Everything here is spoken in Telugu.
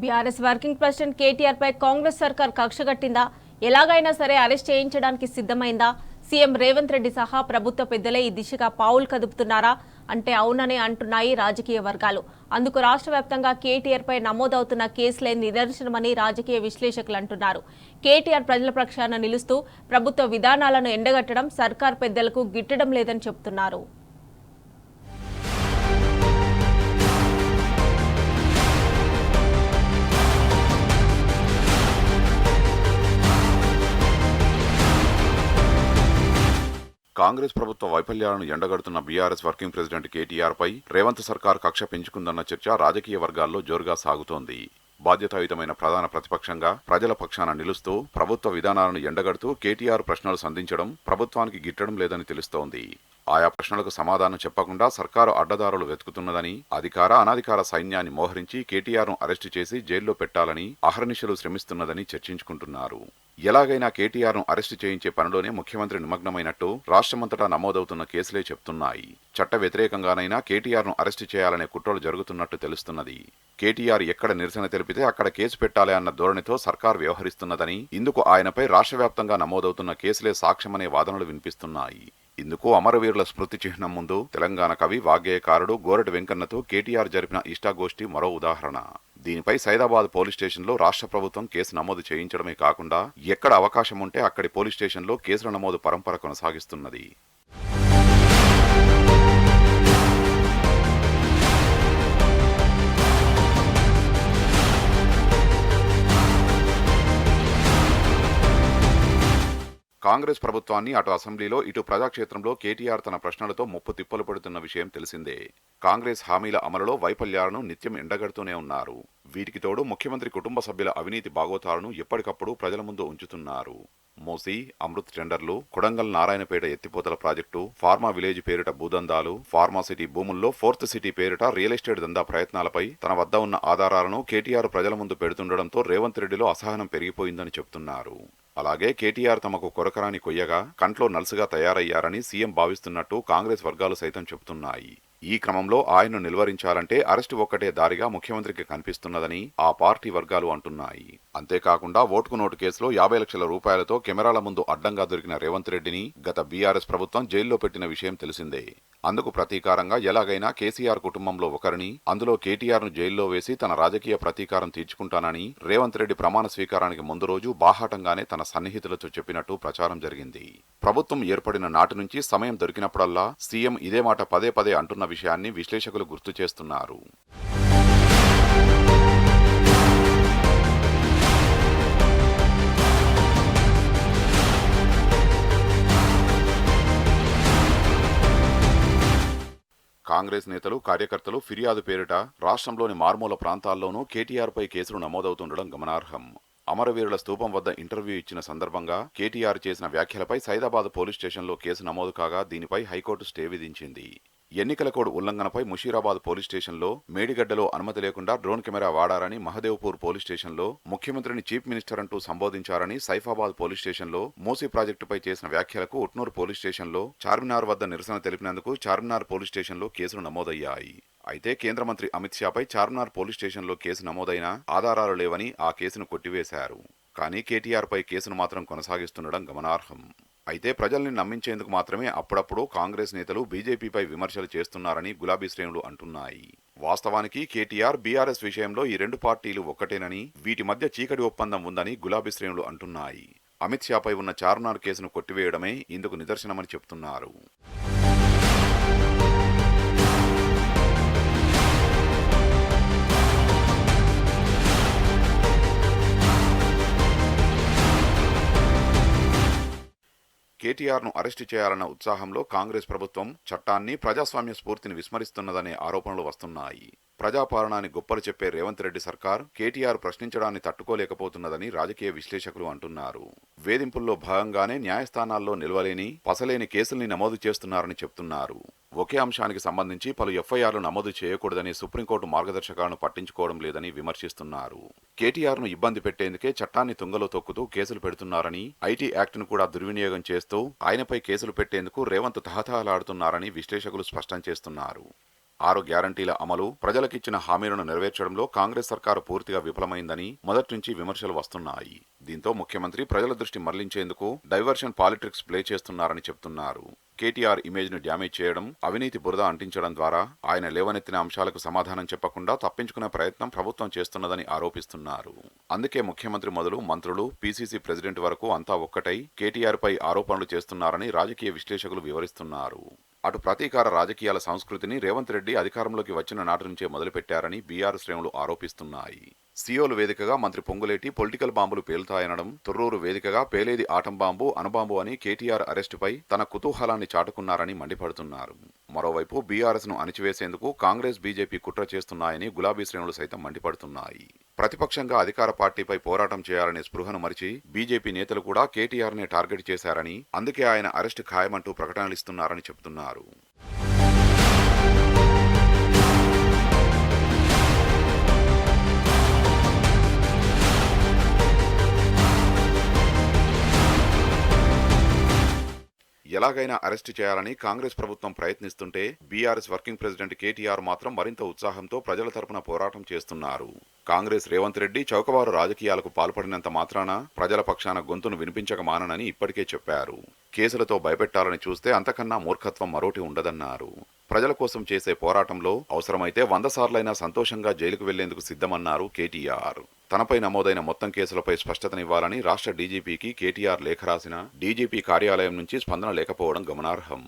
బీఆర్ఎస్ వర్కింగ్ ప్రెసిడెంట్ కేటీఆర్ పై కాంగ్రెస్ సర్కార్ కక్షగట్టిందా? ఎలాగైనా సరే అరెస్ట్ చేయించడానికి సిద్ధమైందా? సీఎం రేవంత్ రెడ్డి సహా ప్రభుత్వ పెద్దలే ఈ దిశగా పావులు కదుపుతున్నారా అంటే అవుననే అంటున్నాయి రాజకీయ వర్గాలు. అందుకు రాష్ట్ర వ్యాప్తంగా కేటీఆర్ పై నమోదవుతున్న కేసులే నిదర్శనమని రాజకీయ విశ్లేషకులు అంటున్నారు. కేటీఆర్ ప్రజల పక్షాన నిలుస్తూ ప్రభుత్వ విధానాలను ఎండగట్టడం సర్కార్ పెద్దలకు గిట్టడం లేదని చెబుతున్నారు. కాంగ్రెస్ ప్రభుత్వ వైఫల్యాలను ఎండగడుతున్న బీఆర్ఎస్ వర్కింగ్ ప్రెసిడెంట్ కేటీఆర్ పై రేవంత్ సర్కార్ కక్ష పెంచుకుందన్న చర్చ రాజకీయ వర్గాల్లో జోరుగా సాగుతోంది. బాధ్యతాయుతమైన ప్రధాన ప్రతిపక్షంగా ప్రజల పక్షాన నిలుస్తూ ప్రభుత్వ విధానాలను ఎండగడుతూ కేటీఆర్ ప్రశ్నలు సంధించడం ప్రభుత్వానికి గిట్టడం లేదని తెలుస్తోంది. ఆయా ప్రశ్నలకు సమాధానం చెప్పకుండా సర్కారు అడ్డదారులు వెతుకుతున్నదని, అధికార అనాధికార సైన్యాన్ని మోహరించి కేటీఆర్ను అరెస్టు చేసి జైల్లో పెట్టాలని అహర్నిశలు శ్రమిస్తున్నదని చర్చించుకుంటున్నారు. ఎలాగైనా కేటీఆర్ను అరెస్టు చేయించే పనిలోనే ముఖ్యమంత్రి నిమగ్నమైనట్టు రాష్ట్రమంతటా నమోదవుతున్న కేసులే చెప్తున్నాయి. చట్ట వ్యతిరేకంగానైనా కేటీఆర్ను అరెస్టు చేయాలనే కుట్రలు జరుగుతున్నట్టు తెలుస్తున్నది. కేటీఆర్ ఎక్కడ నిరసన తెలిపితే అక్కడ కేసు పెట్టాలి అన్న ధోరణితో సర్కార్ వ్యవహరిస్తున్నదని, ఇందుకు ఆయనపై రాష్ట్ర వ్యాప్తంగా నమోదవుతున్న కేసులే సాక్ష్యమనే వాదనలు వినిపిస్తున్నాయి. ఇందుకు అమరవీరుల స్మృతి చిహ్నం ముందు తెలంగాణ కవి వాగ్గేయకారుడు గోరటి వెంకన్నతో కేటీఆర్ జరిపిన ఇష్టాగోష్ఠి మరో ఉదాహరణ. దీనిపై సైదాబాద్ పోలీస్ స్టేషన్లో రాష్ట్ర ప్రభుత్వం కేసు నమోదు చేయించడమే కాకుండా ఎక్కడ అవకాశం ఉంటే అక్కడి పోలీస్ స్టేషన్లో కేసుల నమోదు పరంపర కొనసాగిస్తున్నది. కాంగ్రెస్ ప్రభుత్వాన్ని అటు అసెంబ్లీలో ఇటు ప్రజాక్షేత్రంలో కేటీఆర్ తన ప్రశ్నలతో ముప్పు తిప్పలు పడుతున్న విషయం తెలిసిందే. కాంగ్రెస్ హామీల అమలులో వైఫల్యాలను నిత్యం ఎండగడుతూనే ఉన్నారు. వీటికి తోడు ముఖ్యమంత్రి కుటుంబ సభ్యుల అవినీతి బాగోతాలను ఎప్పటికప్పుడు ప్రజల ముందు ఉంచుతున్నారు. మూసీ, అమృత్ టెండర్లు, కొడంగల్ నారాయణపేట ఎత్తిపోతల ప్రాజెక్టు, ఫార్మా విలేజ్ పేరిట భూదందాలు, ఫార్మా సిటీ భూముల్లో ఫోర్త్ సిటీ పేరిట రియల్ ఎస్టేట్ దందా ప్రయత్నాలపై తన వద్ద ఉన్న ఆధారాలను కేటీఆర్ ప్రజల ముందు పెడుతుండటంతో రేవంత్ రెడ్డిలో అసహనం పెరిగిపోయిందని చెబుతున్నారు. అలాగే కేటీఆర్ తమకు కొరకరాని కొయ్యగా కంట్లో నలుసుగా తయారయ్యారని సీఎం భావిస్తున్నట్టు కాంగ్రెస్ వర్గాలు సైతం చెబుతున్నాయి. ఈ క్రమంలో ఆయన్ను నిలువరించాలంటే అరెస్టు ఒక్కటే దారిగా ముఖ్యమంత్రికి కనిపిస్తున్నదని ఆ పార్టీ వర్గాలు అంటున్నాయి. అంతేకాకుండా ఓటుకు నోటు కేసులో 50 లక్షల రూపాయలతో కెమెరాల ముందు అడ్డంగా దొరికిన రేవంత్ రెడ్డిని గత బీఆర్ఎస్ ప్రభుత్వం జైల్లో పెట్టిన విషయం తెలిసిందే. అందుకు ప్రతీకారంగా ఎలాగైనా కేసీఆర్ కుటుంబంలో ఒకరిని, అందులో కేటీఆర్ను జైల్లో వేసి తన రాజకీయ ప్రతీకారం తీర్చుకుంటానని రేవంత్ రెడ్డి ప్రమాణ స్వీకారానికి ముందు రోజు బాహాటంగానే తన సన్నిహితులతో చెప్పినట్టు ప్రచారం జరిగింది. ప్రభుత్వం ఏర్పడిన నాటి నుంచి సమయం దొరికినప్పుడల్లా సీఎం ఇదే మాట పదే పదే అంటున్న విషయాన్ని విశ్లేషకులు గుర్తు చేస్తున్నారు. కాంగ్రెస్ నేతలు, కార్యకర్తలు ఫిర్యాదు పేరిట రాష్ట్రంలోని మారుమూల ప్రాంతాల్లోనూ కేటీఆర్ పై కేసులు నమోదవుతుండడం గమనార్హం. అమరవీరుల స్తూపం వద్ద ఇంటర్వ్యూ ఇచ్చిన సందర్భంగా కేటీఆర్ చేసిన వ్యాఖ్యలపై సైదాబాద్ పోలీస్ స్టేషన్లో కేసు నమోదు కాగా దీనిపై హైకోర్టు స్టే విధించింది. ఎన్నికల కోడ్ ఉల్లంఘనపై ముషీరాబాద్ పోలీస్ స్టేషన్లో, మేడిగడ్డలో అనుమతి లేకుండా డ్రోన్ కెమెరా వాడారని మహదేవ్పూర్ పోలీస్ స్టేషన్లో, ముఖ్యమంత్రిని చీఫ్ మినిస్టర్ అంటూ సంబోధించారని సైఫాబాద్ పోలీస్ స్టేషన్లో, మూసీ ప్రాజెక్టుపై చేసిన వ్యాఖ్యలకు ఉట్నూరు పోలీస్ స్టేషన్లో, చార్మినార్ వద్ద నిరసన తెలిపినందుకు చార్మినార్ పోలీస్ స్టేషన్లో కేసులు నమోదయ్యాయి. అయితే కేంద్ర మంత్రి అమిత్ షాపై చార్మినార్ పోలీస్ స్టేషన్లో కేసు నమోదైనా ఆధారాలు లేవని ఆ కేసును కొట్టివేశారు. కానీ కేటీఆర్ పై కేసును మాత్రం కొనసాగిస్తుండడం గమనార్హం. అయితే ప్రజల్ని నమ్మించేందుకు మాత్రమే అప్పుడప్పుడు కాంగ్రెస్ నేతలు బీజేపీపై విమర్శలు చేస్తున్నారని గులాబీ శ్రేణులు అంటున్నాయి. వాస్తవానికి కేటీఆర్, బీఆర్ఎస్ విషయంలో ఈ రెండు పార్టీలు ఒక్కటేనని, వీటి మధ్య చీకటి ఒప్పందం ఉందని గులాబీ శ్రేణులు అంటున్నాయి. అమిత్ షాపై ఉన్న చార్మినార్ కేసును కొట్టివేయడమే ఇందుకు నిదర్శనమని చెబుతున్నారు. కేటీఆర్ను అరెస్టు చేయాలన్న ఉత్సాహంలో కాంగ్రెస్ ప్రభుత్వం చట్టాన్ని, ప్రజాస్వామ్య స్ఫూర్తిని విస్మరిస్తున్నదనే ఆరోపణలు వస్తున్నాయి. ప్రజాపాలనాన్ని గొప్పలు చెప్పే రేవంత్ రెడ్డి సర్కార్ కేటీఆర్ ప్రశ్నించడాన్ని తట్టుకోలేకపోతున్నదని రాజకీయ విశ్లేషకులు అంటున్నారు. వేధింపుల్లో భాగంగానే న్యాయస్థానాల్లో నిలవలేని, పసలేని కేసుల్ని నమోదు చేస్తున్నారని చెబుతున్నారు. ఒకే అంశానికి సంబంధించి పలు ఎఫ్ఐఆర్లు నమోదు చేయకూడదని సుప్రీంకోర్టు మార్గదర్శకాలను పట్టించుకోవడం లేదని విమర్శిస్తున్నారు. కేటీఆర్ను ఇబ్బంది పెట్టేందుకే చట్టాన్ని తుంగలో తొక్కుతూ కేసులు పెడుతున్నారని, ఐటీ యాక్ట్ను కూడా దుర్వినియోగం చేస్తూ ఆయనపై కేసులు పెట్టేందుకు రేవంత్ తహతహలాడుతున్నారని విశ్లేషకులు స్పష్టం చేస్తున్నారు. 6 గ్యారంటీల అమలు, ప్రజలకిచ్చిన హామీలను నెరవేర్చడంలో కాంగ్రెస్ సర్కారు పూర్తిగా విఫలమైందని మొదటి నుంచి విమర్శలు వస్తున్నాయి. దీంతో ముఖ్యమంత్రి ప్రజల దృష్టి మళ్లించేందుకు డైవర్షన్ పాలిటిక్స్ ప్లే చేస్తున్నారని చెప్తున్నారు. కేటీఆర్ ఇమేజ్ ను డ్యామేజ్ చేయడం, అవినీతి బురద అంటించడం ద్వారా ఆయన లేవనెత్తిన అంశాలకు సమాధానం చెప్పకుండా తప్పించుకునే ప్రయత్నం ప్రభుత్వం చేస్తున్నదని ఆరోపిస్తున్నారు. అందుకే ముఖ్యమంత్రి మొదలు మంత్రులు, పీసీసీ ప్రెసిడెంట్ వరకు అంతా ఒక్కటై కేటీఆర్ పై ఆరోపణలు చేస్తున్నారని రాజకీయ విశ్లేషకులు వివరిస్తున్నారు. అటు ప్రతీకార రాజకీయాల సంస్కృతిని రేవంత్ రెడ్డి అధికారంలోకి వచ్చిన నాటి నుంచే మొదలుపెట్టారని బీఆర్ శ్రేణులు ఆరోపిస్తున్నాయి. సియోలు వేదికగా మంత్రి పొంగులేటి పొలిటికల్ బాంబులు పేలుతాయనడం, తుర్రూరు వేదికగా పేలేది ఆటం బాంబు, అణుబాంబు అని కేటీఆర్ అరెస్టుపై తన కుతూహలాన్ని చాటుకున్నారని మండిపడుతున్నారు. మరోవైపు బీఆర్ఎస్ ను అణిచివేసేందుకు కాంగ్రెస్, బీజేపీ కుట్ర చేస్తున్నాయని గులాబీ శ్రేణులు సైతం మండిపడుతున్నాయి. ప్రతిపక్షంగా అధికార పార్టీపై పోరాటం చేయాలనే స్పృహను మరిచి బీజేపీ నేతలు కూడా కేటీఆర్ నే టార్గెట్ చేశారని, అందుకే ఆయన అరెస్టు ఖాయమంటూ ప్రకటనలిస్తున్నారని చెబుతున్నారు. ఎలాగైనా అరెస్టు చేయాలని కాంగ్రెస్ ప్రభుత్వం ప్రయత్నిస్తుంటే బీఆర్ఎస్ వర్కింగ్ ప్రెసిడెంట్ కేటీఆర్ మాత్రం మరింత ఉత్సాహంతో ప్రజల తరపున పోరాటం చేస్తున్నారు. కాంగ్రెస్ రేవంత్ రెడ్డి చౌకబారు రాజకీయాలకు పాల్పడినంత మాత్రాన ప్రజల పక్షాన గొంతును వినిపించక మాననని ఇప్పటికే చెప్పారు. కేసులతో భయపెట్టాలని చూస్తే అంతకన్నా మూర్ఖత్వం మరోటి ఉండదన్నారు. ప్రజల కోసం చేసే పోరాటంలో అవసరమైతే 100 సార్లైనా సంతోషంగా జైలుకు వెళ్లేందుకు సిద్ధమన్నారు కేటీఆర్. తనపై నమోదైన మొత్తం కేసులపై స్పష్టతనివ్వాలని రాష్ట్ర డీజీపీకి కేటీఆర్ లేఖ రాసినా డీజీపీ కార్యాలయం నుంచి స్పందన లేకపోవడం గమనార్హం.